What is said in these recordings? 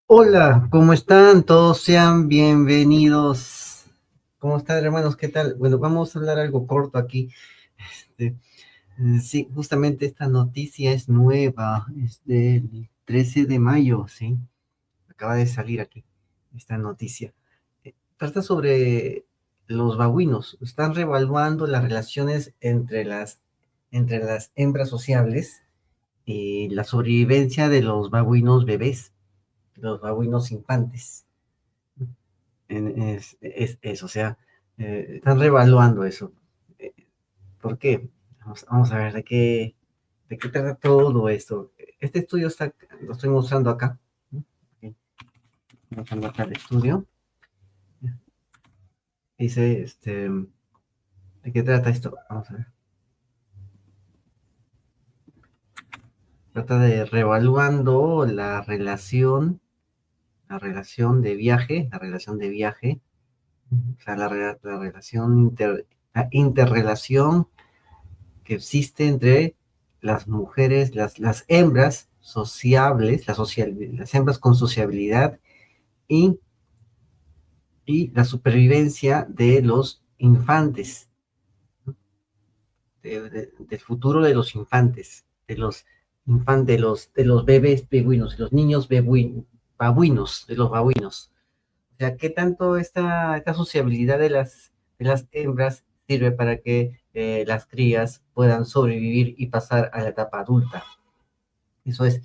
Hola, ¿cómo están? Todos sean bienvenidos. ¿Cómo están, hermanos? ¿Qué tal? Bueno, vamos a hablar algo corto aquí. Este, sí, justamente esta noticia es nueva, es del 13 de mayo, ¿sí? Acaba de salir aquí esta noticia. Trata sobre los babuinos. Están revaluando las relaciones entre las hembras sociables y la sobrevivencia de los babuinos bebés, los babuinos infantes. O sea, están revaluando eso. Eh, ¿Por qué? Vamos a ver de qué trata todo esto. Este estudio lo estoy mostrando acá. ¿No? Aquí, mostrando acá el estudio. Dice, ¿de qué trata esto? Vamos a ver. Trata de revaluando la relación de viaje, o sea, la interrelación que existe entre las mujeres, las hembras sociables, las hembras con sociabilidad y, y la supervivencia de los infantes, del futuro de los infantes, de los bebés bebuinos, de los niños babuinos, de los babuinos. O sea, ¿qué tanto esta sociabilidad de las hembras sirve para que las crías puedan sobrevivir y pasar a la etapa adulta? Eso es,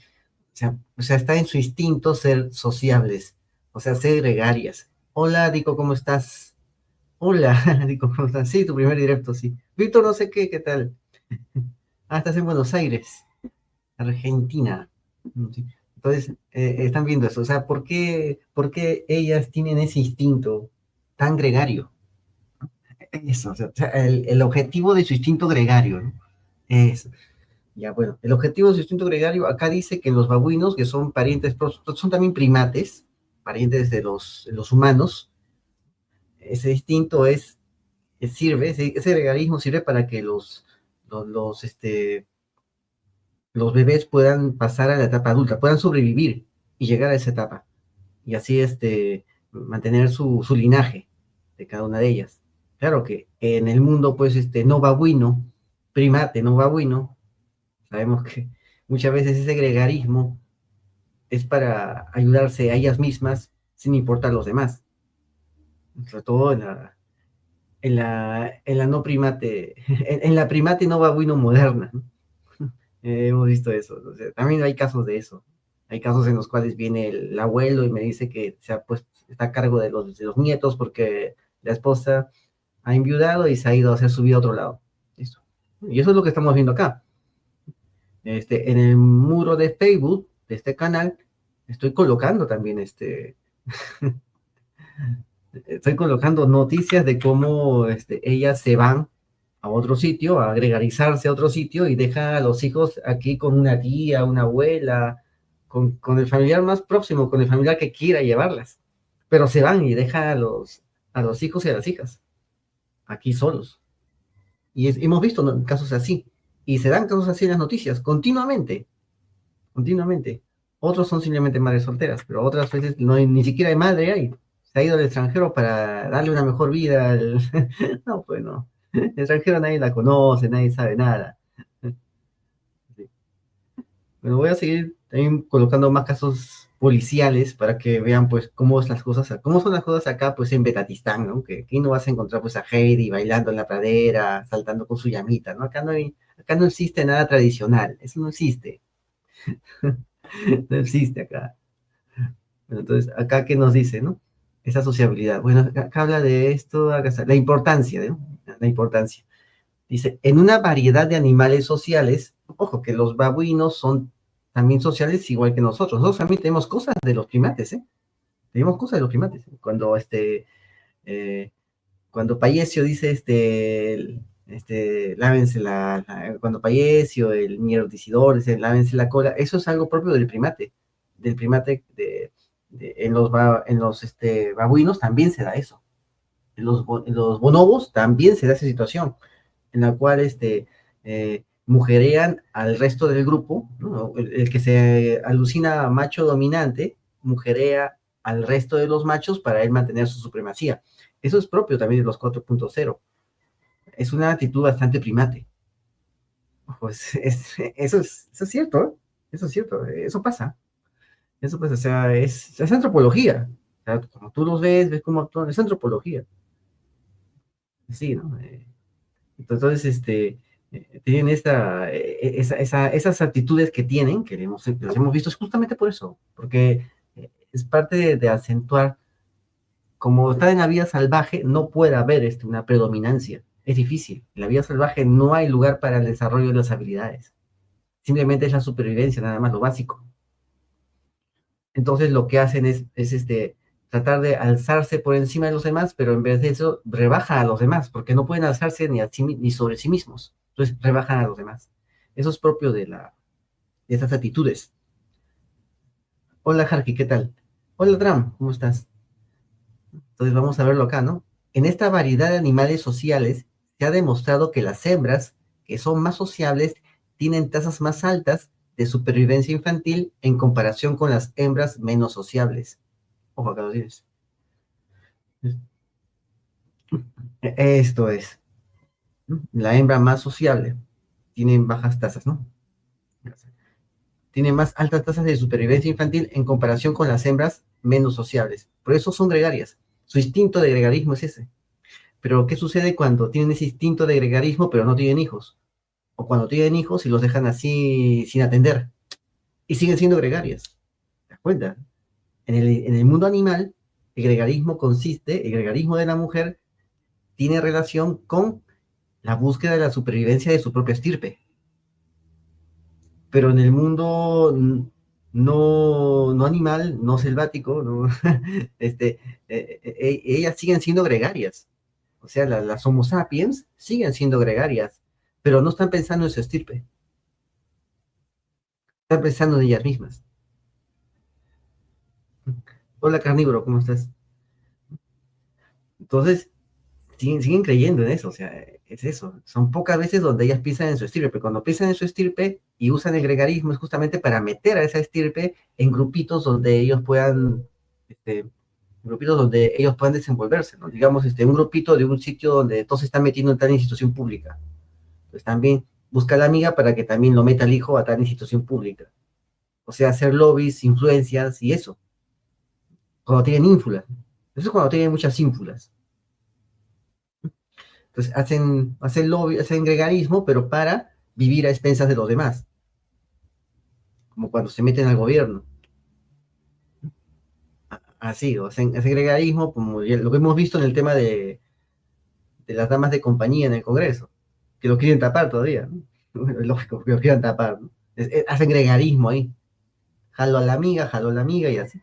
o sea, está en su instinto ser sociables, o sea, ser gregarias. Hola, Dico, ¿cómo estás? Hola, Dico, ¿cómo estás? Sí, tu primer directo, sí. Víctor, no sé qué tal. Ah, estás en Buenos Aires, Argentina. Sí. Entonces, están viendo eso, o sea, ¿por qué ellas tienen ese instinto tan gregario? Eso, o sea, el objetivo de su instinto gregario, ¿no? Eso. Ya, bueno, el objetivo de su instinto gregario, acá dice que los babuinos, que son parientes, son también primates, parientes de los humanos. Ese instinto ese gregarismo sirve para que los, los, este, los bebés puedan pasar a la etapa adulta, puedan sobrevivir y llegar a esa etapa. Y así mantener su linaje de cada una de ellas. Claro que en el mundo, pues, no babuino, primate no babuino, sabemos que muchas veces ese gregarismo es para ayudarse a ellas mismas sin importar los demás, sobre todo en la no primate, en la primate no babuino moderna, ¿no? Hemos visto eso, o sea, también hay casos de eso. Hay casos en los cuales viene el abuelo y me dice que está a cargo de los nietos porque la esposa ha enviudado y se ha ido a hacer su vida a otro lado. Listo. Y eso es lo que estamos viendo acá. En el muro de Facebook de este canal estoy colocando también estoy colocando noticias de cómo ellas se van a otro sitio, a agregarizarse a otro sitio y dejan a los hijos aquí con una tía, una abuela, con el familiar más próximo, con el familiar que quiera llevarlas. Pero se van y dejan a los hijos y a las hijas aquí solos. Y hemos visto, ¿no?, casos así. Y se dan casos así en las noticias, continuamente, continuamente. Otros son simplemente madres solteras, pero otras veces ni siquiera hay madre ahí. Se ha ido al extranjero para darle una mejor vida No, pues no. El extranjero nadie la conoce, nadie sabe nada. Sí. Bueno, voy a seguir también colocando más casos policiales para que vean pues cómo son las cosas acá pues en Betatistán, ¿no? Que aquí no vas a encontrar pues a Heidi bailando en la pradera, saltando con su llamita, ¿no? Acá no existe nada tradicional, eso no existe. No existe acá. Bueno, entonces, acá, ¿qué nos dice, no? Esa sociabilidad. Bueno, acá habla de esto, acá está, la importancia, ¿no? La importancia. Dice, en una variedad de animales sociales, ojo, que los babuinos son también sociales igual que nosotros. Nosotros también tenemos cosas de los primates, ¿eh? Tenemos cosas de los primates. Eh, cuando Payecio dice, lávense cuando Payecio, el mierdiciidor, dice, lávense la cola, eso es algo propio del primate en los babuinos también se da eso. En los bonobos también se da esa situación, en la cual mujerean al resto del grupo, ¿no? El que se alucina macho dominante, mujerea al resto de los machos para él mantener su supremacía. Eso es propio también de los 4.0. Es una actitud bastante primate. Pues eso es cierto, ¿eh? Eso es cierto, eso pasa. Eso pues, o sea, es antropología. O sea, como tú los ves, ves cómo actúan, es antropología. Sí, ¿no? Entonces, tienen esas actitudes que tienen, las hemos visto es justamente por eso, porque es parte de acentuar, como está en la vida salvaje, no puede haber una predominancia. Es difícil. En la vida salvaje no hay lugar para el desarrollo de las habilidades. Simplemente es la supervivencia, nada más lo básico. Entonces lo que hacen es tratar de alzarse por encima de los demás, pero en vez de eso rebaja a los demás, porque no pueden alzarse ni sobre sí mismos. Entonces rebajan a los demás. Eso es propio de esas actitudes. Hola, Harky, ¿qué tal? Hola, Dram, ¿cómo estás? Entonces vamos a verlo acá, ¿no? En esta variedad de animales sociales se ha demostrado que las hembras, que son más sociables, tienen tasas más altas de supervivencia infantil en comparación con las hembras menos sociables. Ojo, acá lo tienes. Esto es, ¿no? La hembra más sociable tiene bajas tasas, ¿no? Tiene más altas tasas de supervivencia infantil en comparación con las hembras menos sociables. Por eso son gregarias. Su instinto de gregarismo es ese. Pero ¿qué sucede cuando tienen ese instinto de gregarismo pero no tienen hijos? O cuando tienen hijos y los dejan así sin atender. Y siguen siendo gregarias. ¿Te das cuenta? En el mundo animal, el gregarismo de la mujer tiene relación con la búsqueda de la supervivencia de su propia estirpe. Pero en el mundo no animal, no selvático, no, este, ellas siguen siendo gregarias. O sea, las Homo sapiens siguen siendo gregarias, pero no están pensando en su estirpe, están pensando en ellas mismas. Hola, carnívoro, ¿cómo estás? Entonces, siguen creyendo en eso, o sea, es eso. Son pocas veces donde ellas piensan en su estirpe, pero cuando piensan en su estirpe y usan el gregarismo es justamente para meter a esa estirpe en grupitos donde ellos puedan, grupitos donde ellos puedan desenvolverse, ¿no? Digamos, un grupito de un sitio donde todos se están metiendo en tal institución pública. Pues también busca a la amiga para que también lo meta al hijo a tal institución pública. O sea, hacer lobbies, influencias y eso. Cuando tienen ínfulas. Eso es cuando tienen muchas ínfulas. Entonces hacen lobby, hacen gregarismo, pero para vivir a expensas de los demás, como cuando se meten al gobierno. Así, o hacen gregarismo, como lo que hemos visto en el tema de las damas de compañía en el Congreso, que lo quieren tapar todavía, ¿no? Lógico, que lo quieran tapar, ¿no? Hacen gregarismo ahí, jalo a la amiga y así.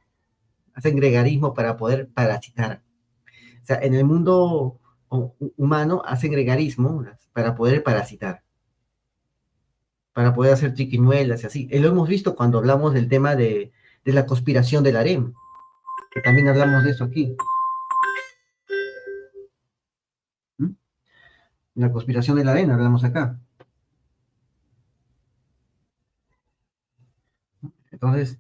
Hacen gregarismo para poder parasitar. O sea, en el mundo humano hacen gregarismo para poder parasitar, para poder hacer triquiñuelas y así. Y lo hemos visto cuando hablamos del tema de la conspiración del harem, que también hablamos de eso aquí. ¿Mm? La conspiración del harem hablamos acá. Entonces,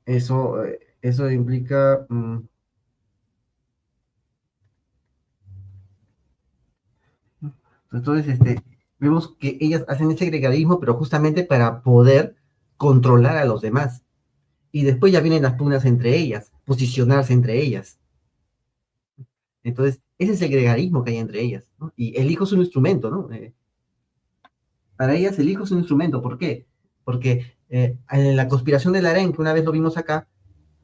eso implica, entonces, vemos que ellas hacen ese gregarismo, pero justamente para poder controlar a los demás. Y después ya vienen las pugnas entre ellas, posicionarse entre ellas. Entonces, ese es el gregarismo que hay entre ellas, ¿no? Y el hijo es un instrumento, ¿no? Para ellas el hijo es un instrumento. ¿Por qué? Porque en la conspiración del harén, que una vez lo vimos acá,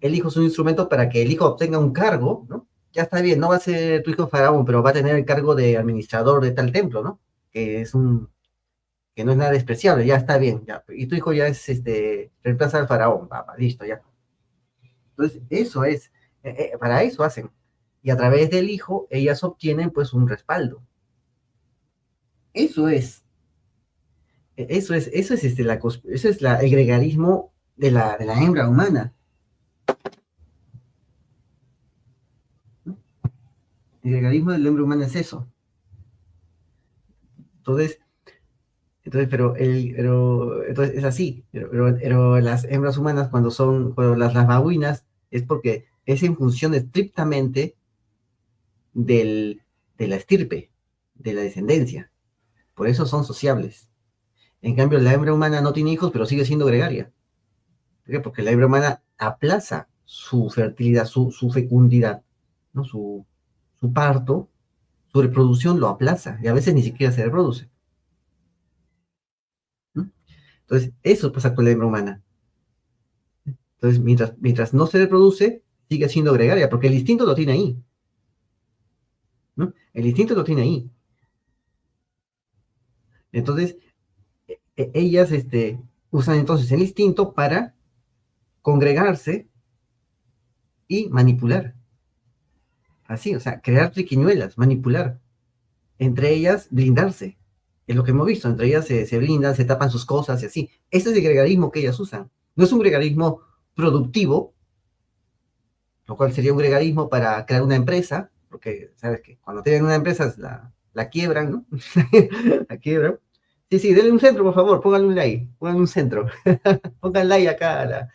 el hijo es un instrumento para que el hijo obtenga un cargo, ¿no? Ya está bien, no va a ser tu hijo faraón, pero va a tener el cargo de administrador de tal templo, ¿no? Que es que no es nada despreciable, ya está bien, ya. Y tu hijo ya es, reemplaza al faraón, listo, ya. Entonces, eso es, para eso hacen. Y a través del hijo, ellas obtienen, pues, un respaldo. Eso es, eso es el gregarismo de la hembra humana, ¿no? El gregarismo de la hembra humana es eso. Entonces, entonces es así, pero las hembras humanas cuando las babuinas es porque es en función estrictamente del, de la estirpe, de la descendencia. Por eso son sociables. En cambio, la hembra humana no tiene hijos, pero sigue siendo gregaria. ¿Por qué? Porque la hembra humana aplaza su fertilidad, su fecundidad, ¿no? Su parto, su reproducción lo aplaza y a veces ni siquiera se reproduce. ¿No? Entonces, eso pasa con la hembra humana. Entonces, mientras no se reproduce, sigue siendo gregaria, porque el instinto lo tiene ahí. ¿No? El instinto lo tiene ahí. Entonces, ellas usan entonces el instinto para congregarse y manipular. Así, o sea, crear triquiñuelas, manipular. Entre ellas, blindarse. Es lo que hemos visto. Entre ellas se blindan, se tapan sus cosas y así. Ese es el gregarismo que ellas usan. No es un gregarismo productivo, lo cual sería un gregarismo para crear una empresa, porque sabes que cuando tienen una empresa la quiebran, ¿no? La quiebran. Sí, sí, denle un centro, por favor, pónganle un like, pónganle un centro. Pongan like acá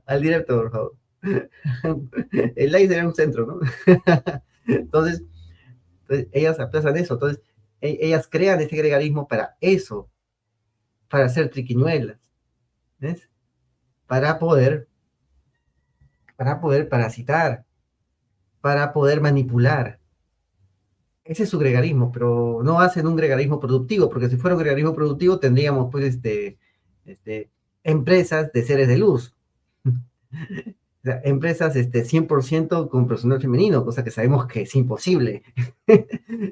al directo, por favor. El like sería un centro, ¿no? Entonces, ellas aplazan eso, entonces ellas crean este gregarismo para eso, para hacer triquiñuelas, ¿ves? Para poder, para poder parasitar, para poder manipular. Ese es su gregarismo, pero no hacen un gregarismo productivo, porque si fuera un gregarismo productivo tendríamos pues este, empresas de seres de luz. O sea, empresas 100% con personal femenino, cosa que sabemos que es imposible.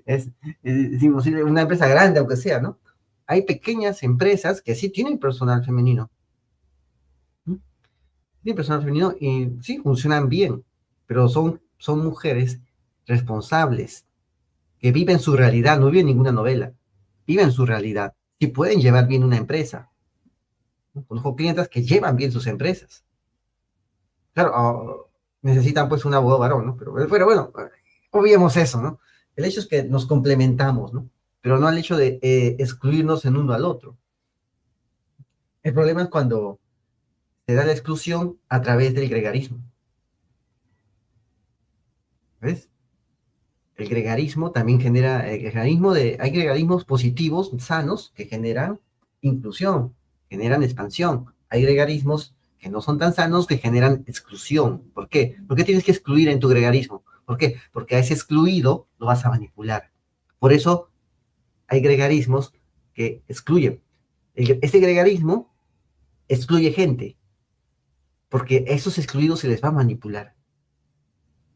es, es imposible, una empresa grande aunque sea, ¿no? Hay pequeñas empresas que sí tienen personal femenino. ¿Mm? Tienen personal femenino y sí, funcionan bien, pero son mujeres responsables, que viven su realidad, no viven ninguna novela, viven su realidad. Sí pueden llevar bien una empresa. ¿No? Conozco clientes que llevan bien sus empresas. Claro, necesitan pues un abogado varón, ¿no? Pero bueno, obviemos eso, ¿no? El hecho es que nos complementamos, ¿no? Pero no al hecho de excluirnos en uno al otro. El problema es cuando se da la exclusión a través del gregarismo, ¿ves? El gregarismo también genera, hay gregarismos positivos, sanos, que generan inclusión, generan expansión. Hay gregarismos que no son tan sanos, que generan exclusión. ¿Por qué? ¿Por qué tienes que excluir en tu gregarismo? ¿Por qué? Porque a ese excluido lo vas a manipular. Por eso hay gregarismos que excluyen. Ese gregarismo excluye gente, porque a esos excluidos se les va a manipular.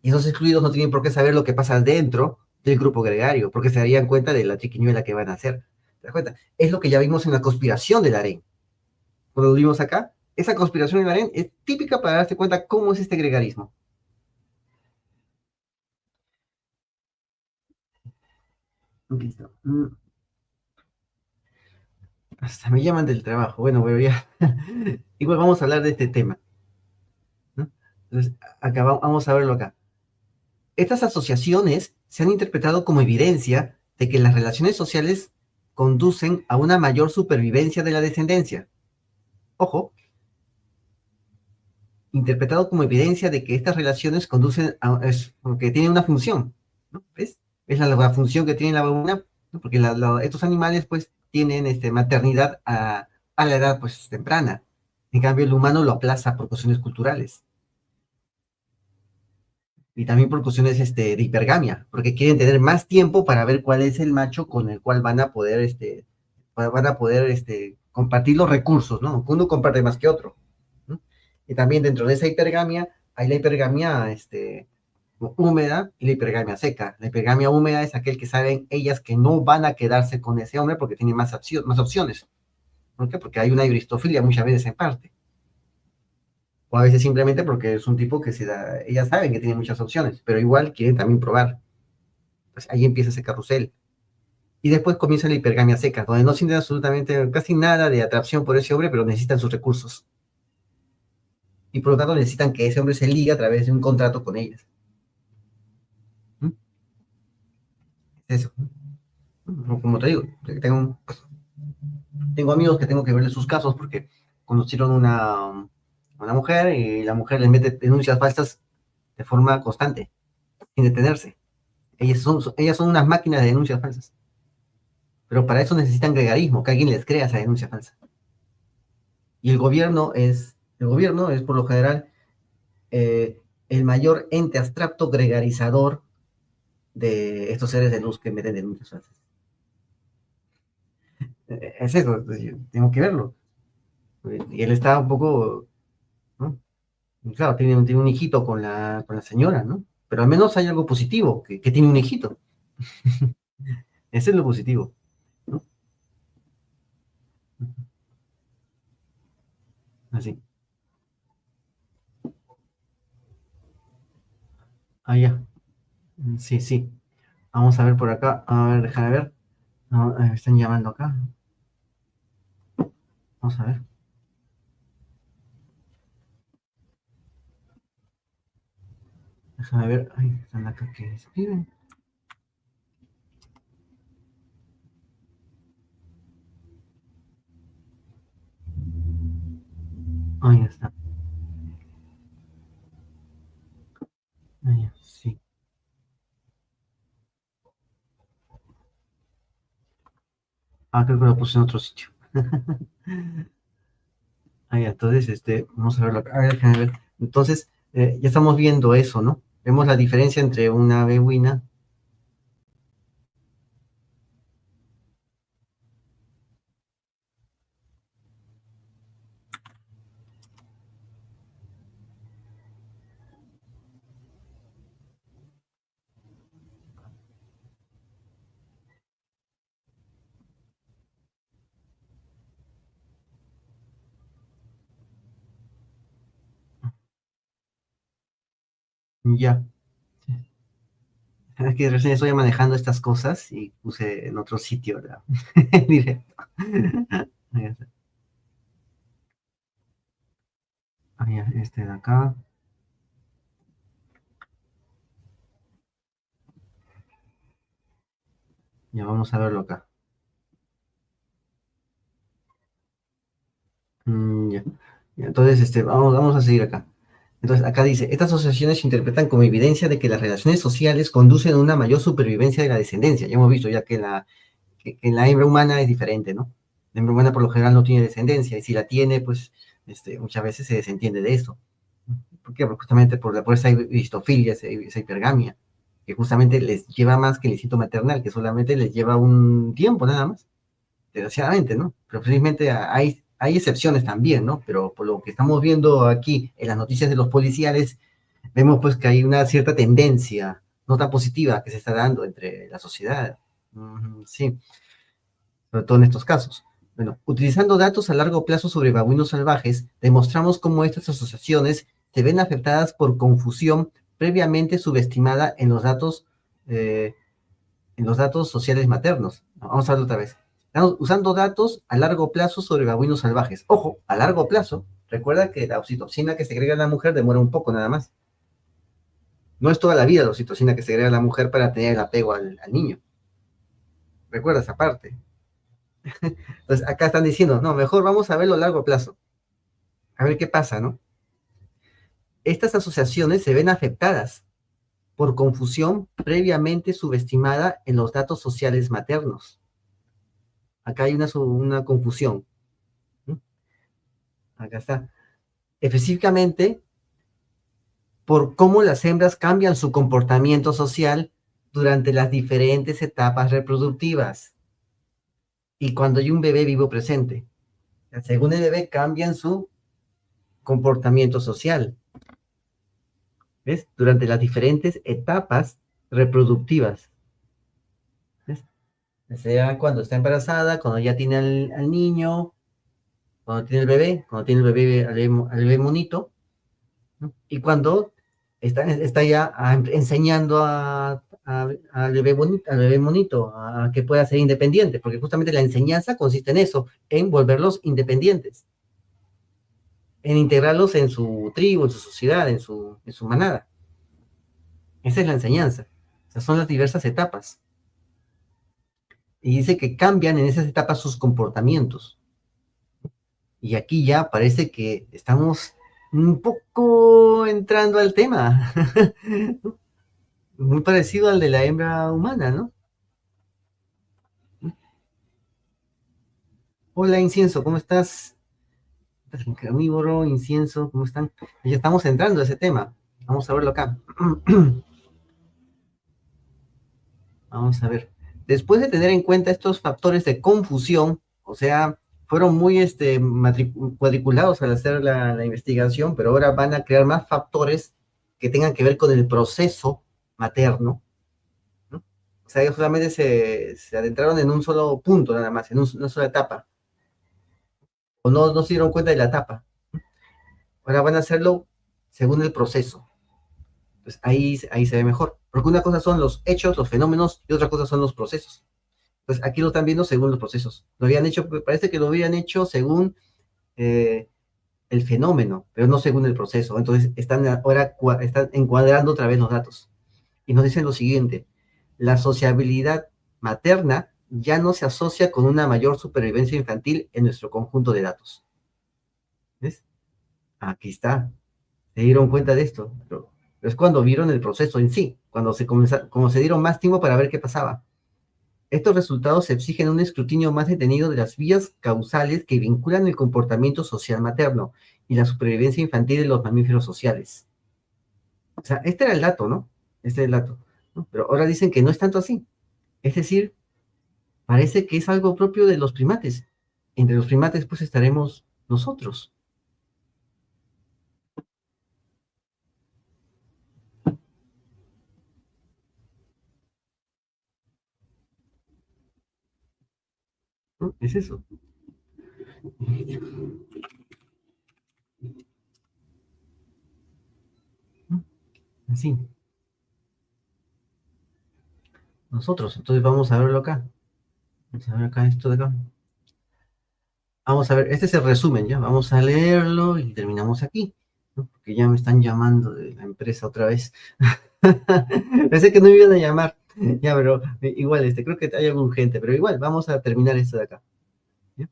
Y esos excluidos no tienen por qué saber lo que pasa dentro del grupo gregario, porque se darían cuenta de la triquiñuela que van a hacer. ¿Te das cuenta? Es lo que ya vimos en la conspiración del harén. Cuando lo vimos acá, esa conspiración del harén es típica para darse cuenta cómo es este gregarismo. Listo. Hasta me llaman del trabajo. Bueno, pero ya. Igual vamos a hablar de este tema, ¿no? Entonces, acá vamos a verlo acá. Estas asociaciones se han interpretado como evidencia de que las relaciones sociales conducen a una mayor supervivencia de la descendencia. Ojo, interpretado como evidencia de que estas relaciones conducen porque tienen una función, ¿no? ¿Ves? Es la función que tiene la vacuna, ¿no? Porque estos animales pues tienen maternidad a la edad pues temprana. En cambio, el humano lo aplaza por cuestiones culturales y también por cuestiones de hipergamia, porque quieren tener más tiempo para ver cuál es el macho con el cual van a poder compartir los recursos, ¿no? Uno comparte más que otro, ¿no? Y también dentro de esa hipergamia hay la hipergamia húmeda y la hipergamia seca. La hipergamia húmeda es aquel que saben ellas que no van a quedarse con ese hombre porque tienen más opciones. ¿Por qué? Porque hay una hibristofilia muchas veces en parte. O a veces simplemente porque es un tipo que ellas saben que tiene muchas opciones, pero igual quieren también probar. Pues ahí empieza ese carrusel. Y después comienza la hipergamia seca, donde no sienten absolutamente casi nada de atracción por ese hombre, pero necesitan sus recursos. Y por lo tanto necesitan que ese hombre se ligue a través de un contrato con ellas. ¿Mm? Eso. Como te digo, tengo amigos que tengo que verles sus casos porque conocieron a una mujer y la mujer le mete denuncias falsas de forma constante, sin detenerse. Ellas son unas máquinas de denuncias falsas. Pero para eso necesitan gregarismo, que alguien les crea esa denuncia falsa. Y el gobierno es por lo general el mayor ente abstracto gregarizador de estos seres de luz que meten denuncias falsas. Es eso, tengo que verlo. Y él está un poco, ¿no? Claro, tiene un hijito con la señora, ¿no? Pero al menos hay algo positivo, que tiene un hijito. Ese es lo positivo, ¿no? Así. Ah, ya. Sí, sí. Vamos a ver por acá. A ver, déjame ver. No, me están llamando acá. Vamos a ver. Déjame ver. Ay, están acá que escriben. Ahí está. Ahí, sí. Ah, creo que lo puse en otro sitio. Ahí, entonces, vamos a verlo acá. A ver, déjame ver. Entonces, ya estamos viendo eso, ¿no? Vemos la diferencia entre una beguina. Ya. Es que recién estoy manejando estas cosas y puse en otro sitio directo. Ahí está. Ahí, este de acá. Ya vamos a verlo acá. Ya. Ya, entonces, vamos a seguir acá. Entonces, acá dice, estas asociaciones se interpretan como evidencia de que las relaciones sociales conducen a una mayor supervivencia de la descendencia. Ya hemos visto ya que la hembra humana es diferente, ¿no? La hembra humana por lo general no tiene descendencia, y si la tiene, pues muchas veces se desentiende de eso. ¿Por qué? Porque justamente por esa histofilia, esa hipergamia, que justamente les lleva más que el instinto maternal, que solamente les lleva un tiempo nada más, desgraciadamente, ¿no? Pero felizmente hay excepciones también, ¿no? Pero por lo que estamos viendo aquí en las noticias de los policiales, vemos pues que hay una cierta tendencia no tan positiva que se está dando entre la sociedad. Sí, sobre todo en estos casos. Bueno, utilizando datos a largo plazo sobre babuinos salvajes, demostramos cómo estas asociaciones se ven afectadas por confusión previamente subestimada eh, en los datos sociales maternos. Vamos a verlo otra vez. Estamos usando datos a largo plazo sobre babuinos salvajes. Ojo, a largo plazo. Recuerda que la oxitocina que segrega la mujer demora un poco nada más. No es toda la vida la oxitocina que segrega la mujer para tener el apego al niño. Recuerda esa parte. Entonces, acá están diciendo, no, mejor vamos a verlo a largo plazo. A ver qué pasa, ¿no? Estas asociaciones se ven afectadas por confusión previamente subestimada en los datos sociales maternos. Acá hay una confusión. ¿No? Acá está. Específicamente por cómo las hembras cambian su comportamiento social durante las diferentes etapas reproductivas y cuando hay un bebé vivo presente. Según el bebé cambian su comportamiento social, ¿ves? Durante las diferentes etapas reproductivas, ¿ves? Sea cuando está embarazada, cuando ya tiene al niño, cuando tiene el bebé al bebé monito, ¿no? Y cuando está ya enseñando al bebé monito a que pueda ser independiente, porque justamente la enseñanza consiste en eso, en volverlos independientes, en integrarlos en su tribu, en su sociedad, en su manada. Esa es la enseñanza. Esas son las diversas etapas. Y dice que cambian en esas etapas sus comportamientos. Y aquí ya parece que estamos Un poco entrando al tema, muy parecido al de la hembra humana, ¿no? Hola, Incienso, ¿cómo estás? Carnívoro, Incienso, ¿cómo están? Ya estamos entrando a ese tema. Vamos a verlo acá. Vamos a ver. Después de tener en cuenta estos factores de confusión, o sea, fueron muy cuadriculados al hacer la investigación, pero ahora van a crear más factores que tengan que ver con el proceso materno, ¿no? O sea, ellos solamente se adentraron en un solo punto, nada más, en una sola etapa, o no se dieron cuenta de la etapa. Ahora van a hacerlo según el proceso. Pues ahí se ve mejor. Porque una cosa son los hechos, los fenómenos, y otra cosa son los procesos. Pues aquí lo están viendo según los procesos. Lo habían hecho, parece que lo habían hecho según eh, el fenómeno, pero no según el proceso. Entonces están ahora están encuadrando otra vez los datos. Y nos dicen lo siguiente: la sociabilidad materna ya no se asocia con una mayor supervivencia infantil en nuestro conjunto de datos. ¿Ves? Aquí está. Se dieron cuenta de esto. Pero es cuando vieron el proceso en sí, cuando como se dieron más tiempo para ver qué pasaba. Estos resultados exigen un escrutinio más detenido de las vías causales que vinculan el comportamiento social materno y la supervivencia infantil de los mamíferos sociales. O sea, este era el dato, ¿no? Este es el dato, ¿no? Pero ahora dicen que no es tanto así. Es decir, parece que es algo propio de los primates. Entre los primates, pues estaremos nosotros, ¿no? Es eso. ¿No? Así, nosotros. Entonces vamos a verlo acá. Vamos a ver acá esto de acá. Vamos a ver, este es el resumen, ¿ya? Vamos a leerlo y terminamos aquí, ¿no? Porque ya me están llamando de la empresa otra vez. Pensé que no me iban a llamar, ya, pero igual, creo que hay algún gente, pero igual, vamos a terminar esto de acá, ¿ya?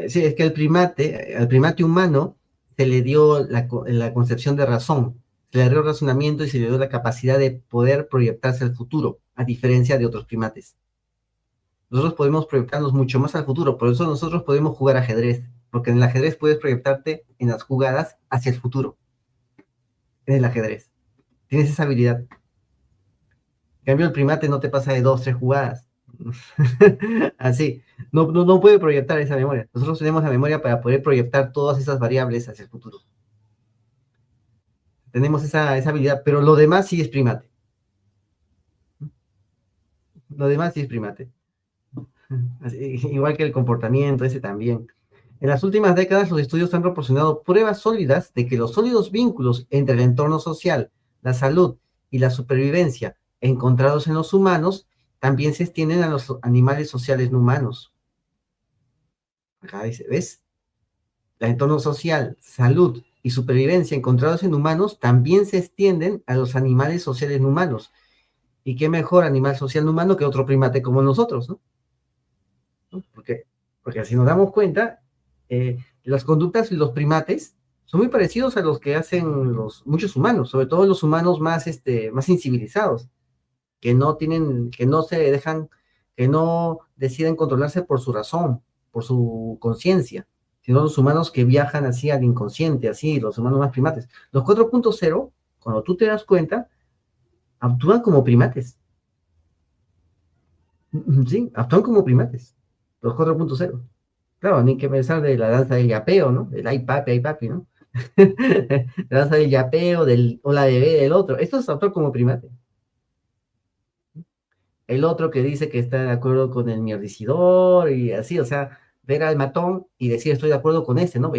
Sí, es que al primate humano se le dio la concepción de razón, se le dio razonamiento y se le dio la capacidad de poder proyectarse al futuro, a diferencia de otros primates. Nosotros podemos proyectarnos mucho más al futuro, por eso nosotros podemos jugar ajedrez, porque en el ajedrez puedes proyectarte en las jugadas hacia el futuro, en el ajedrez. Tienes esa habilidad. En cambio, el primate no te pasa de dos, tres jugadas. Así, no puede proyectar esa memoria. Nosotros tenemos la memoria para poder proyectar todas esas variables hacia el futuro. Tenemos esa habilidad, pero lo demás sí es primate. Lo demás sí es primate. Así, igual que el comportamiento, ese también. En las últimas décadas, los estudios han proporcionado pruebas sólidas de que los sólidos vínculos entre el entorno social, la salud y la supervivencia encontrados en los humanos también se extienden a los animales sociales no humanos. Acá dice, ¿ves? El entorno social, salud y supervivencia encontrados en humanos también se extienden a los animales sociales no humanos. ¿Y qué mejor animal social no humano que otro primate como nosotros, ¿no? ¿No? Porque si nos damos cuenta, las conductas de los primates son muy parecidos a los que hacen muchos humanos, sobre todo los humanos más incivilizados, que no se dejan, que no deciden controlarse por su razón, por su conciencia, sino los humanos que viajan así al inconsciente, así, los humanos más primates. Los 4.0, cuando tú te das cuenta, actúan como primates. Sí, actúan como primates. Los 4.0. Claro, ni que pensar de la danza del yapeo, ¿no? Del ay papi, ay papi, ¿no? La danza del yapeo, del hola bebé, del otro. Esto es autor como primate. El otro que dice que está de acuerdo con el mierdicidor y así, o sea, ver al matón y decir estoy de acuerdo con este, ¿no?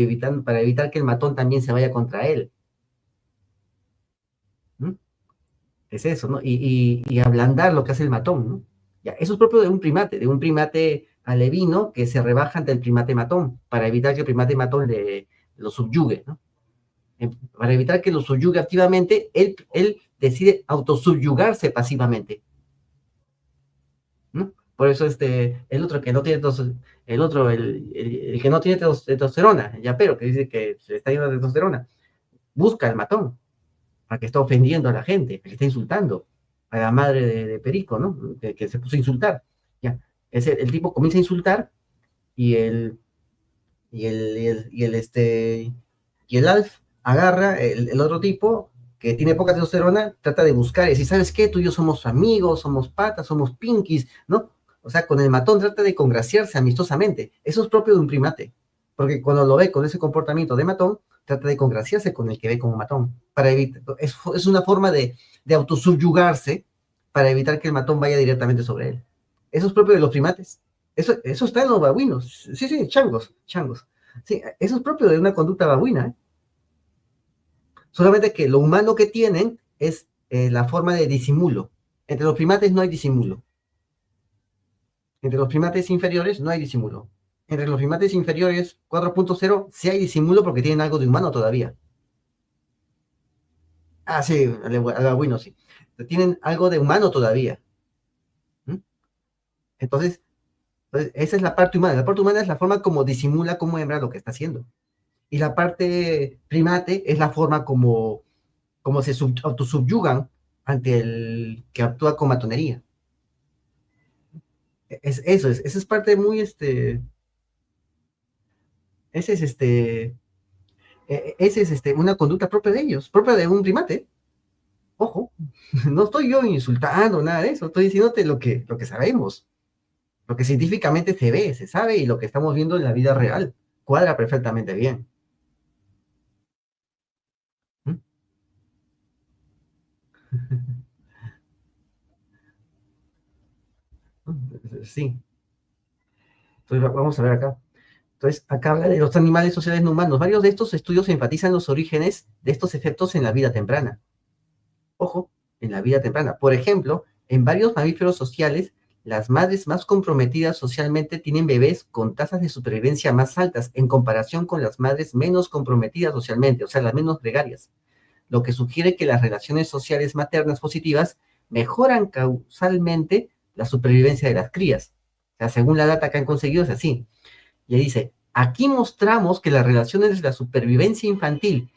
Para evitar que el matón también se vaya contra él. ¿No? Es eso, ¿no? Y ablandar lo que hace el matón, ¿no? Ya, eso es propio de un primate alevino que se rebaja ante el primate matón, para evitar que el primate matón lo subyugue, ¿no? Para evitar que lo subyugue activamente, él decide autosubyugarse pasivamente, ¿no? Por eso el otro que no tiene el otro, el que no tiene testosterona, el yapero, que dice que se está lleno de testosterona, busca al matón, a que está ofendiendo a la gente, que le está insultando a la madre de Perico, ¿no? Que se puso a insultar. Ya. El tipo comienza a insultar y el Alf agarra el otro tipo que tiene poca testosterona, trata de buscar y decir, ¿sabes qué? Tú y yo somos amigos, somos patas, somos pinkies, ¿no? O sea, con el matón trata de congraciarse amistosamente. Eso es propio de un primate, porque cuando lo ve con ese comportamiento de matón, trata de congraciarse con el que ve como matón, para evitar, es una forma de autosubyugarse para evitar que el matón vaya directamente sobre él. Eso es propio de los primates. Eso está en los babuinos. Sí, sí, changos, changos. Sí, eso es propio de una conducta babuina, ¿eh? Solamente que lo humano que tienen es la forma de disimulo. Entre los primates no hay disimulo. Entre los primates inferiores no hay disimulo. Entre los primates inferiores 4.0 sí hay disimulo porque tienen algo de humano todavía. Ah, sí, al babuino sí. Tienen algo de humano todavía. ¿Mm? Entonces, esa es la parte humana. La parte humana es la forma como disimula como hembra lo que está haciendo. Y la parte primate es la forma como se autosubyugan ante el que actúa con matonería. Eso es parte muy, ese es ese es una conducta propia de ellos, propia de un primate. Ojo, no estoy yo insultando nada de eso, estoy diciéndote lo que sabemos, lo que científicamente se ve, se sabe y lo que estamos viendo en la vida real. Cuadra perfectamente bien. ¿Mm? Sí, entonces vamos a ver acá. Entonces, acá habla de los animales sociales no humanos. Varios de estos estudios enfatizan los orígenes de estos efectos en la vida temprana. Ojo, en la vida temprana. Por ejemplo, en varios mamíferos sociales, las madres más comprometidas socialmente tienen bebés con tasas de supervivencia más altas en comparación con las madres menos comprometidas socialmente, o sea, las menos gregarias, lo que sugiere que las relaciones sociales maternas positivas mejoran causalmente la supervivencia de las crías. O sea, según la data que han conseguido es así. Y dice, aquí mostramos que la relación entre la supervivencia infantil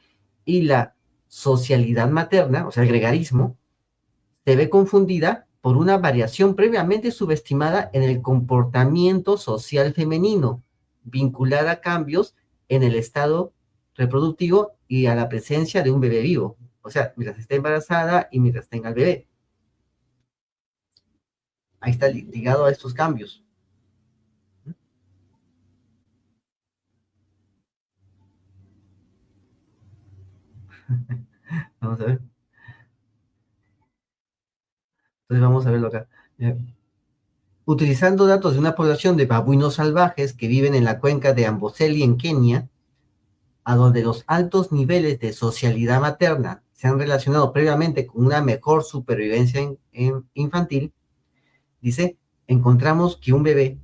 y la socialidad materna, o sea, el gregarismo, se ve confundida por una variación previamente subestimada en el comportamiento social femenino, vinculada a cambios en el estado reproductivo y a la presencia de un bebé vivo. O sea, mientras esté embarazada y mientras tenga el bebé. Ahí está ligado a estos cambios. Vamos a ver. Entonces vamos a verlo acá. Utilizando datos de una población de babuinos salvajes que viven en la cuenca de Amboseli en Kenia, a donde los altos niveles de socialidad materna se han relacionado previamente con una mejor supervivencia infantil, dice, encontramos un bebé,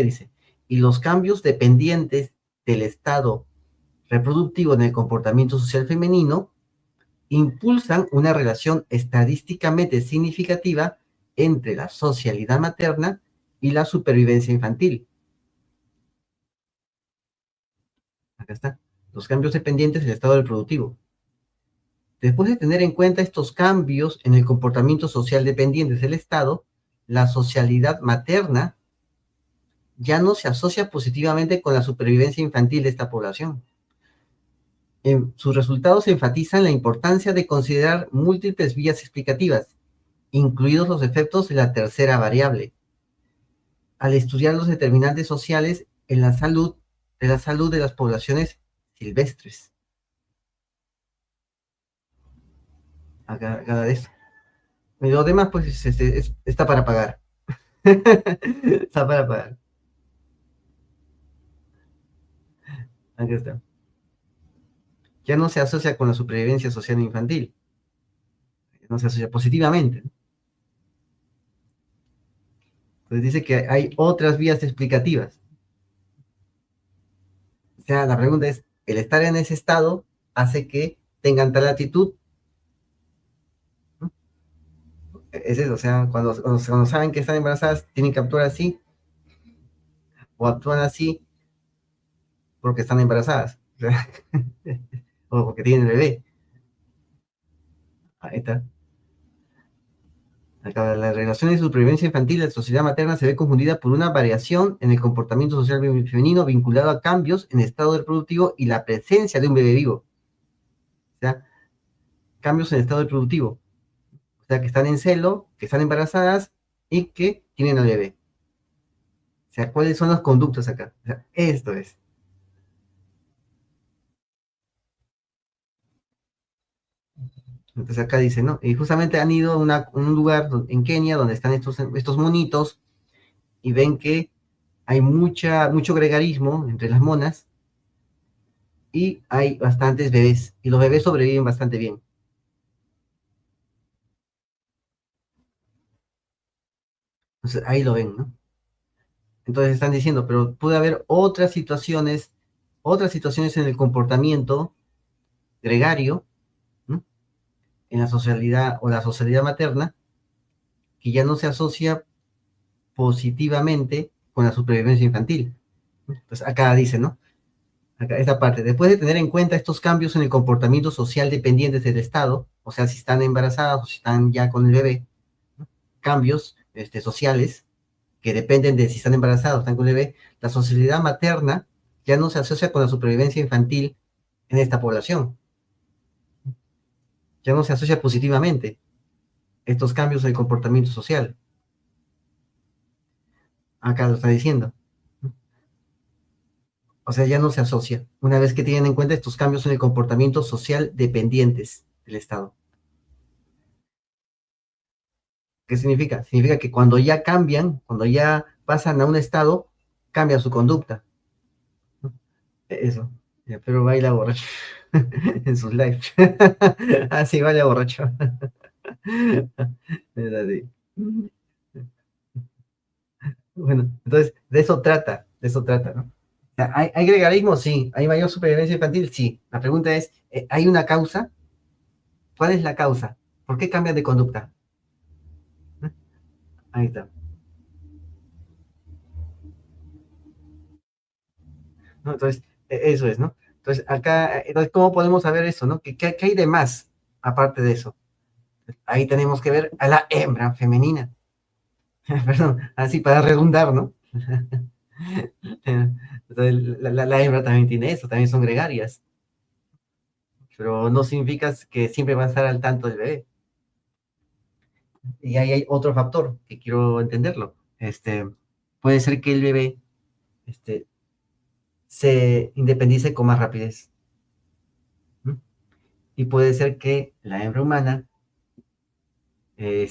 dice, y los cambios dependientes del estado reproductivo en el comportamiento social femenino impulsan una relación estadísticamente significativa entre la socialidad materna y la supervivencia infantil. Acá está. Los cambios dependientes del estado reproductivo. Después de tener en cuenta estos cambios en el comportamiento social dependientes del Estado, la socialidad materna ya no se asocia positivamente con la supervivencia infantil de esta población. En sus resultados enfatizan la importancia de considerar múltiples vías explicativas, incluidos los efectos de la tercera variable, al estudiar los determinantes sociales en la salud de las poblaciones silvestres. Acá de eso. Y lo demás, pues, está para pagar. Está para pagar. Aquí está. Ya no se asocia con la supervivencia social infantil, no se asocia positivamente. Entonces dice que hay otras vías explicativas. O sea, la pregunta es, ¿el estar en ese estado hace que tengan tal actitud? Es eso, o sea, cuando saben que están embarazadas, tienen que actuar así, o actúan así porque están embarazadas, o, sea, o porque tienen el bebé. Ahí está. Acá, la relación de supervivencia infantil de la sociedad materna se ve confundida por una variación en el comportamiento social femenino vinculado a cambios en el estado reproductivo y la presencia de un bebé vivo. O sea, cambios en el estado reproductivo. O sea, que están en celo, que están embarazadas y que tienen al bebé. O sea, ¿cuáles son las conductas acá? O sea, esto es. Entonces acá dice, ¿no? Y justamente han ido a un lugar en Kenia donde están estos monitos y ven que hay mucho gregarismo entre las monas y hay bastantes bebés. Y los bebés sobreviven bastante bien. Entonces ahí lo ven, ¿no? Entonces están diciendo, pero puede haber otras situaciones en el comportamiento gregario, ¿no? En la socialidad o la socialidad materna, que ya no se asocia positivamente con la supervivencia infantil. Pues acá dice, ¿no? Acá, esta parte, después de tener en cuenta estos cambios en el comportamiento social dependientes del Estado, o sea, si están embarazadas o si están ya con el bebé, ¿no? Cambios sociales que dependen de si están embarazados o están con el bebé, la sociedad materna ya no se asocia con la supervivencia infantil en esta población, ya no se asocia positivamente estos cambios en el comportamiento social. Acá lo está diciendo. O sea, ya no se asocia, una vez que tienen en cuenta estos cambios en el comportamiento social dependientes del Estado. ¿Qué significa? Significa que cuando ya cambian, cuando ya pasan a un estado, cambia su conducta. ¿No? Eso. Pero baila borracho en sus lives. Así baila borracho. Es así. Bueno, entonces de eso trata, ¿no? O sea, ¿hay gregarismo? Sí. ¿Hay mayor supervivencia infantil? Sí. La pregunta es, ¿hay una causa? ¿Cuál es la causa? ¿Por qué cambian de conducta? ¿Eh? Ahí está. ¿No? Entonces, eso es, ¿no? Entonces, acá, entonces, ¿cómo podemos saber eso, no? ¿Qué hay de más aparte de eso? Ahí tenemos que ver a la hembra femenina. Perdón, así para redundar, ¿no? Entonces, la hembra también tiene eso, también son gregarias, pero no significa que siempre va a estar al tanto del bebé. Y ahí hay otro factor que quiero entenderlo. Puede ser que el bebé este, se independice con más rapidez. ¿Mm? Y puede ser que la hembra humana le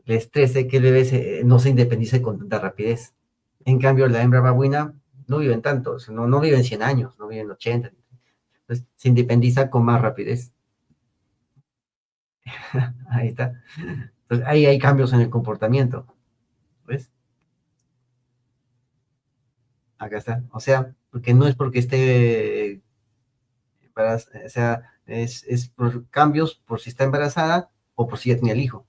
estrese que el bebé no se independice con tanta rapidez. En cambio, la hembra babuina no viven tanto, o sea, no viven 100 años, no viven 80. Entonces, se independiza con más rapidez. Ahí está. Entonces, ahí hay cambios en el comportamiento. ¿Ves? Acá está. O sea, porque no es porque esté embarazada, o sea, es por cambios por si está embarazada o por si ya tenía el hijo.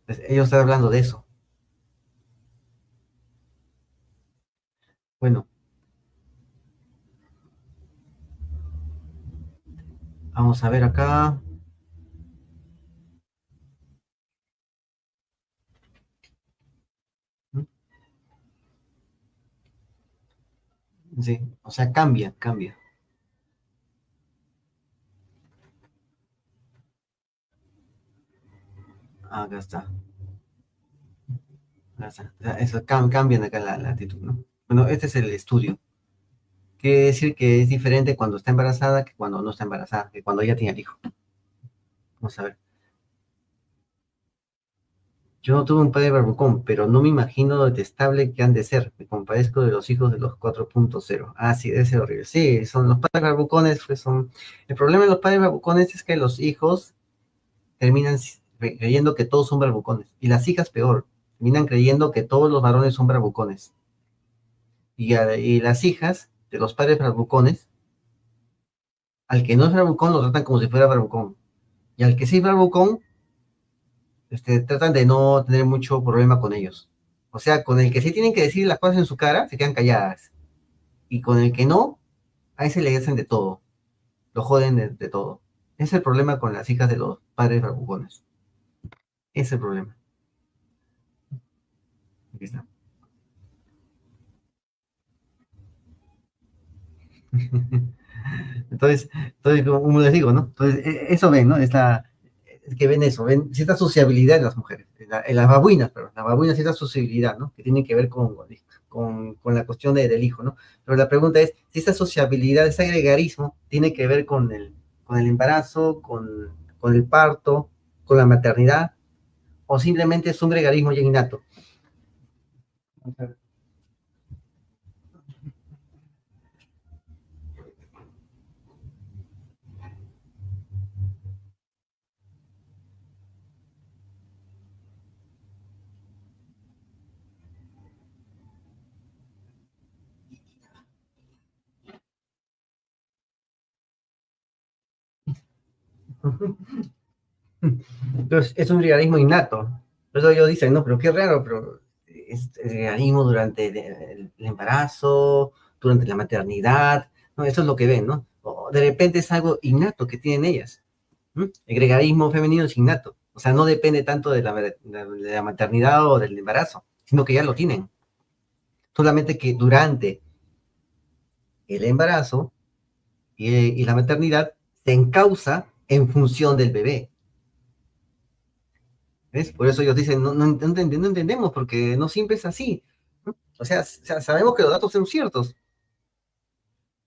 Entonces, ellos están hablando de eso. Bueno, vamos a ver acá. Sí, o sea, cambia. Acá está. O sea, eso cambian acá la actitud, ¿no? Bueno, este es el estudio. Quiere decir que es diferente cuando está embarazada que cuando no está embarazada, que cuando ya tiene el hijo. Vamos a ver. Yo no tuve un padre barbucón, pero no me imagino lo detestable que han de ser. Me compadezco de los hijos de los 4.0. Ah, sí, debe ser horrible. Sí, son los padres barbucones, pues son... El problema de los padres barbucones es que los hijos terminan creyendo que todos son barbucones. Y las hijas peor, terminan creyendo que todos los varones son barbucones. Y las hijas de los padres bravucones, al que no es bravucón lo tratan como si fuera bravucón. Y al que sí es bravucón, tratan de no tener mucho problema con ellos. O sea, con el que sí tienen que decir las cosas en su cara, se quedan calladas. Y con el que no, ahí se le hacen de todo. Lo joden de todo. Ese es el problema con las hijas de los padres bravucones. Ese es el problema. Aquí está. entonces, como les digo, ¿no? Entonces, eso ven, ¿no? Es que ven eso, ven cierta sociabilidad en las mujeres, en las babuinas, pero las babuinas cierta sociabilidad, ¿no? Que tiene que ver con la cuestión del hijo, ¿no? Pero la pregunta es, si esta sociabilidad, ese gregarismo, tiene que ver con el embarazo, con el parto, con la maternidad, o simplemente es un gregarismo ya innato. Entonces, es un gregarismo innato. Por eso ellos dicen, no, pero qué raro, pero es el gregarismo durante el embarazo, durante la maternidad, ¿no? Eso es lo que ven, ¿no? O de repente es algo innato que tienen ellas. ¿M? El gregarismo femenino es innato. O sea, no depende tanto de la maternidad o del embarazo, sino que ya lo tienen. Solamente que durante el embarazo y la maternidad se encausa en función del bebé. ¿Ves? Por eso ellos dicen, no entendemos, porque no siempre es así. ¿No? O sea, sabemos que los datos son ciertos.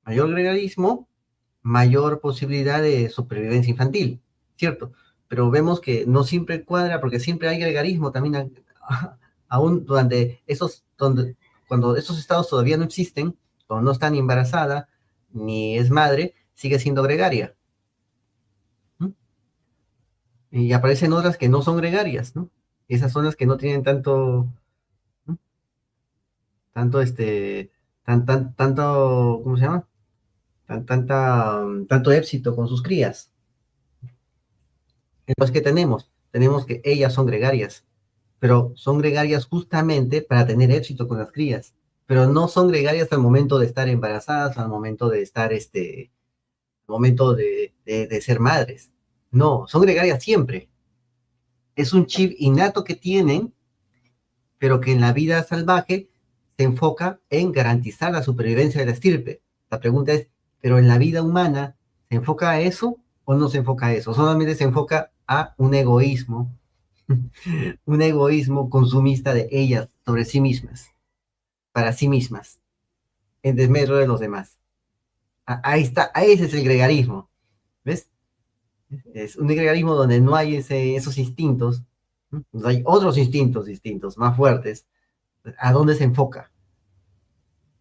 Mayor gregarismo, mayor posibilidad de supervivencia infantil, ¿cierto? Pero vemos que no siempre cuadra, porque siempre hay gregarismo también, aún cuando esos estados todavía no existen, cuando no está ni embarazada, ni es madre, sigue siendo gregaria. ¿No? Y aparecen otras que no son gregarias, ¿no? Esas son las que no tienen ¿no? tanto tanto, ¿cómo se llama? Tanto éxito con sus crías. Entonces, ¿qué tenemos? Tenemos que ellas son gregarias, pero son gregarias justamente para tener éxito con las crías, pero no son gregarias al momento de estar embarazadas, al momento de estar, al momento de ser madres. No, son gregarias siempre. Es un chip innato que tienen, pero que en la vida salvaje se enfoca en garantizar la supervivencia de la estirpe. La pregunta es, ¿pero en la vida humana se enfoca a eso o no se enfoca a eso? Solamente se enfoca a un egoísmo consumista de ellas sobre sí mismas, para sí mismas, en desmedro de los demás. Ahí está, ese es el gregarismo, ¿ves? Es un gregarismo donde no hay esos instintos, ¿no? Donde hay otros instintos distintos, más fuertes. ¿A dónde se enfoca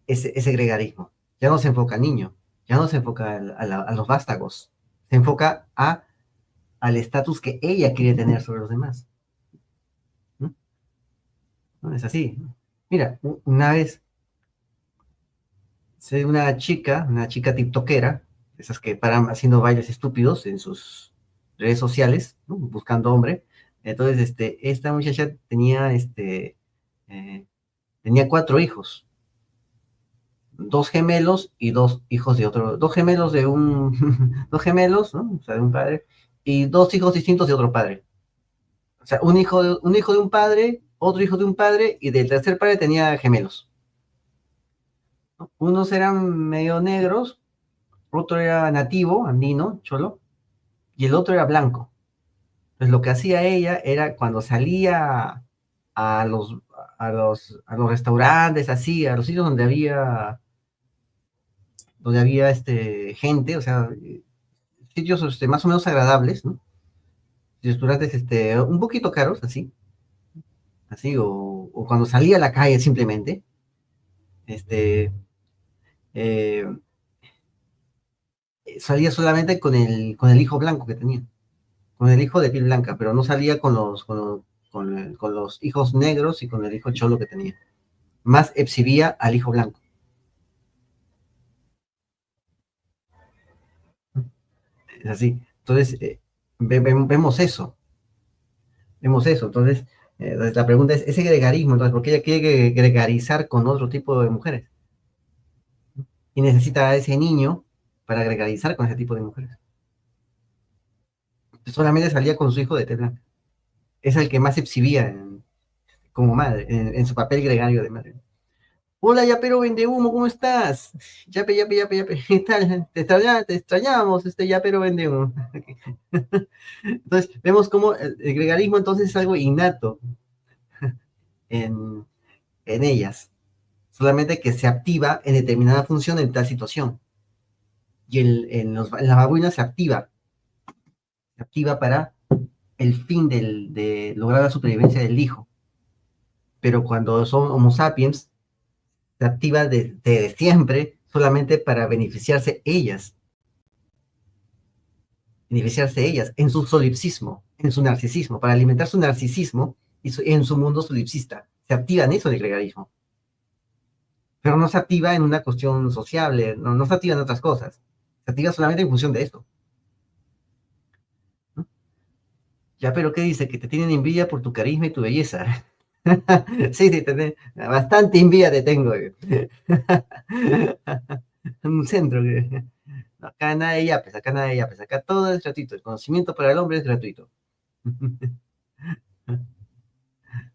ese gregarismo? Ya no se enfoca al niño, ya no se enfoca a los vástagos, se enfoca al estatus que ella quiere tener sobre los demás. ¿No? ¿No? Es así. Mira, una vez sé una chica tiktokera, esas que paran haciendo bailes estúpidos en sus redes sociales, ¿no? Buscando hombre. Entonces, esta muchacha eh, tenía 4 hijos, 2 gemelos y 2 hijos de otro, 2 gemelos dos gemelos, ¿no? O sea, de un padre, y 2 hijos distintos de otro padre. O sea, un hijo de un padre, otro hijo de un padre, y del tercer padre tenía gemelos, ¿no? Unos eran medio negros, otro era nativo, andino, cholo, y el otro era blanco. Entonces lo que hacía ella era cuando salía a los, a los restaurantes, así, a los sitios donde había gente, o sea, sitios más o menos agradables, ¿no? Restaurantes un poquito caros, así, o cuando salía a la calle simplemente, este, eh, salía solamente con el hijo blanco que tenía. Con el hijo de piel blanca, pero no salía con los hijos negros y con el hijo cholo que tenía. Más exhibía al hijo blanco. Es así. Entonces, vemos eso. Vemos eso. Entonces, la pregunta es, ese gregarismo, entonces, ¿por qué ella quiere gregarizar con otro tipo de mujeres? Y necesita a ese niño para gregarizar con ese tipo de mujeres. Solamente salía con su hijo de tez blanca. Es el que más se exhibía como madre, en su papel gregario de madre. Hola, Yapero vende humo, ¿cómo estás? Yape, yape, yape, yape. ¿Qué tal? Te extrañamos, Yapero vende humo. Entonces, vemos cómo el gregarismo entonces es algo innato en, en ellas, solamente que se activa en determinada función en tal situación. Y en las babuinas se activa para el fin de lograr la supervivencia del hijo. Pero cuando son Homo sapiens, se activa desde siempre solamente para beneficiarse ellas en su solipsismo, en su narcisismo, para alimentar su narcisismo en su mundo solipsista. Se activa en eso del gregarismo, pero no se activa en una cuestión sociable, no se activa en otras cosas, se activa solamente en función de esto. ¿No? Ya, pero ¿qué dice? Que te tienen envidia por tu carisma y tu belleza. Sí, sí, bastante envidia te tengo. Un centro. Acá nada de yapes, acá nada de yapes, acá todo es gratuito. El conocimiento para el hombre es gratuito.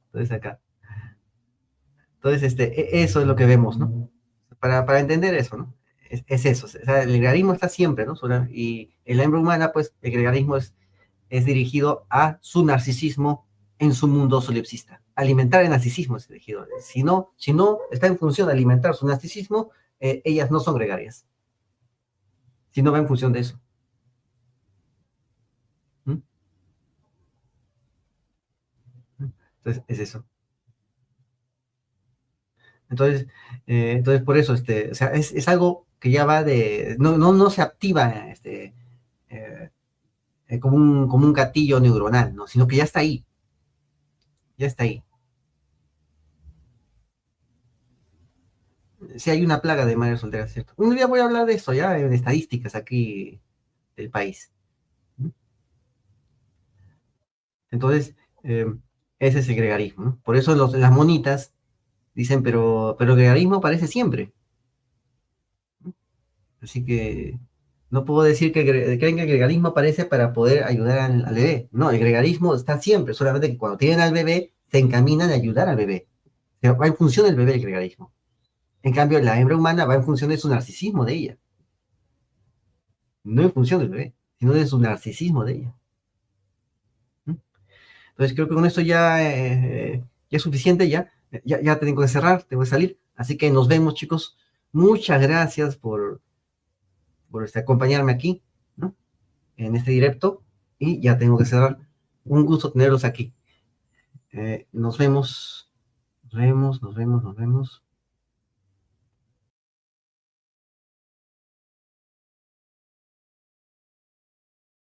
Entonces acá. Entonces, eso es lo que vemos, ¿no? Para entender eso, ¿no? Es eso. O sea, el gregarismo está siempre, ¿no? Y en la hembra humana, pues, el gregarismo es dirigido a su narcisismo en su mundo solipsista. Alimentar el narcisismo es dirigido. Si no está en función de alimentar su narcisismo, ellas no son gregarias. Si no va en función de eso. ¿Mm? Entonces, es eso. Entonces, por eso, o sea, es algo que ya va no se activa, eh, como un gatillo neuronal, ¿no? Sino que ya está ahí, ya está ahí. Si hay una plaga de madres solteras, ¿cierto? Un día voy a hablar de eso, ya, en estadísticas aquí del país. Entonces, eh, ese es el gregarismo, ¿no? Por eso las monitas dicen, pero el gregarismo aparece siempre. Así que no puedo decir que creen que el gregarismo aparece para poder ayudar al bebé. No, el gregarismo está siempre, solamente que cuando tienen al bebé, se encaminan a ayudar al bebé. O sea, va en función del bebé el gregarismo. En cambio, la hembra humana va en función de su narcisismo de ella, no en función del bebé, sino de su narcisismo de ella. ¿Mm? Entonces creo que con esto ya es suficiente, ya tengo que cerrar, tengo que salir. Así que nos vemos, chicos. Muchas gracias por acompañarme aquí, ¿no? En este directo. Y ya tengo que cerrar. Un gusto tenerlos aquí. Nos vemos, nos vemos, nos vemos, nos vemos.